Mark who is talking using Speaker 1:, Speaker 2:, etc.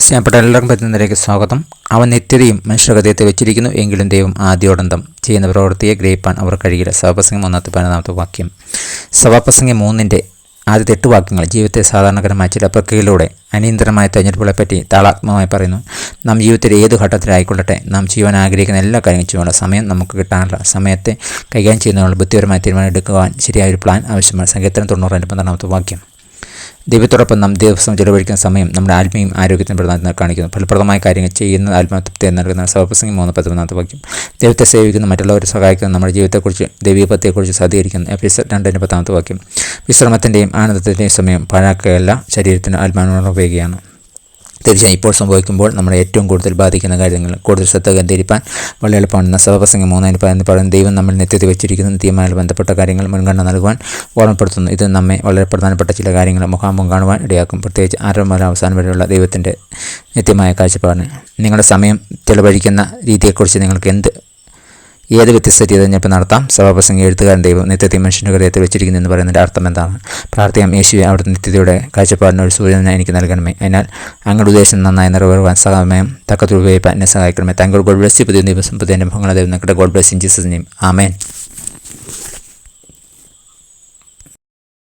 Speaker 1: സ്നേഹപ്പെട്ട എല്ലാവർക്കും പറ്റുന്നതിലേക്ക് സ്വാഗതം. അവൻ നിത്യതയും മനുഷ്യഹൃദയത്തെ വെച്ചിരിക്കുന്നു, എങ്കിലും ദൈവം ആദ്യോടന്തം ചെയ്യുന്ന പ്രവൃത്തിയെ ഗ്രഹിപ്പാൻ അവർ കഴിയില്ല. സഭാപ്രസംഗം 1:14 വാക്യം. സഭാപ്രസംഗം 3 ആദ്യത്തെ 8 വാക്യങ്ങൾ ജീവിതത്തെ സാധാരണകരമായ ചില പ്രക്രിയയിലൂടെ അനിയന്ത്രിതമായ തെരഞ്ഞെടുപ്പുകളെപ്പറ്റി താളാത്മകമായി പറയുന്നു. നാം ജീവിതത്തിൽ ഏത് ഘട്ടത്തിലായിക്കൊള്ളട്ടെ, നാം ചെയ്യുവാൻ ആഗ്രഹിക്കുന്ന എല്ലാ കാര്യങ്ങളും ചെയ്യാനുള്ള സമയം നമുക്ക് കിട്ടാനുള്ള സമയത്തെ കൈകാര്യം ചെയ്യുന്നതിനുള്ള ബുദ്ധിപരമായ തീരുമാനം എടുക്കുവാൻ ശരിയായൊരു പ്ലാൻ ആവശ്യമാണ്. സങ്കീർത്തനം 90:12 വാക്യം. ദൈവത്തോടൊപ്പം നാം ദിവസം ചെലവഴിക്കുന്ന സമയം നമ്മുടെ ആത്മീയം ആരോഗ്യത്തിന് പ്രധാനമായി കാണിക്കുന്നു. ഫലപ്രദമായ കാര്യങ്ങൾ ചെയ്യുന്ന ആത്മതൃപ്തി നൽകുന്ന സഭാപ്രസംഗം 3:13 വാക്യം. ദൈവത്തെ സേവിക്കുന്ന, മറ്റുള്ളവരെ സഹായിക്കുന്ന, നമ്മുടെ ജീവിതത്തെക്കുറിച്ച് ദൈവീകത്തെക്കുറിച്ച് സഹകരിക്കുന്ന എഫെസ്യർ 2:10 വാക്യം. വിശ്രമത്തിൻ്റെയും ആനന്ദത്തിൻ്റെയും സമയം പാഴാക്കുകയല്ല, ശരീരത്തിന് ആത്മാവിനോട് ഉപയോഗിക്കുകയാണ്. തീർച്ചയായും ഇപ്പോൾ സംഭവിക്കുമ്പോൾ നമ്മളെ ഏറ്റവും കൂടുതൽ ബാധിക്കുന്ന കാര്യങ്ങൾ കൂടുതൽ ശ്രദ്ധ കേന്ദ്രീകരിക്കാൻ വളരെ എളുപ്പമാണ്. സഭാപ്രസംഗം 3:10 പറയുന്ന ദൈവം നമ്മൾ നിത്യത്തിൽ വെച്ചിരിക്കുന്ന നിത്യമായി ബന്ധപ്പെട്ട കാര്യങ്ങൾ മുൻഗണന നൽകുവാൻ ഓർമ്മപ്പെടുത്തുന്നു. ഇത് നമ്മെ വളരെ പ്രധാനപ്പെട്ട ചില കാര്യങ്ങൾ മുഖാമുഖം കാണുവാൻ ഇടയാക്കും. പ്രത്യേകിച്ച് ആരംഭം മുതൽ അവസാനം വരെയുള്ള ദൈവത്തിൻ്റെ നിത്യമായ കാഴ്ചപ്പാടിന്. നിങ്ങളുടെ സമയം ചെലവഴിക്കുന്ന രീതിയെക്കുറിച്ച് നിങ്ങൾക്ക് ഏത് വ്യത്യസ്ത തിരഞ്ഞെടുപ്പ് നടത്താം. സഭാപ്രസംഗം എഴുത്തുകാരൻ ദൈവം നിത്യത്തെ മനുഷ്യൻ്റെ ഹൃദയത്തിൽ വെച്ചിരിക്കുന്നു എന്ന് പറയുന്നതിൻ്റെ അർത്ഥം എന്താണ്? പ്രാർത്ഥിക്കാം. യേശുവെ, അവിടുത്തെ നിത്യതയുടെ കാഴ്ചപ്പാടിന് ഒരു സൂചന എനിക്ക് നൽകണമേ. അതിനാൽ അങ്ങയുടെ ഉദ്ദേശം നന്നായി നിറവേറുവാൻ സമയം തക്കത്തിൽ ഉപയോഗിക്കാൻ എന്നെ സഹായിക്കണമേ. താങ്കൾ ഗോഡ് ബ്ലെസ് യു. പുതിയ ദിവസം പുതിയ അനുഭവങ്ങൾ ദൈവം നിങ്ങളുടെ God bless in Jesus name. Amen.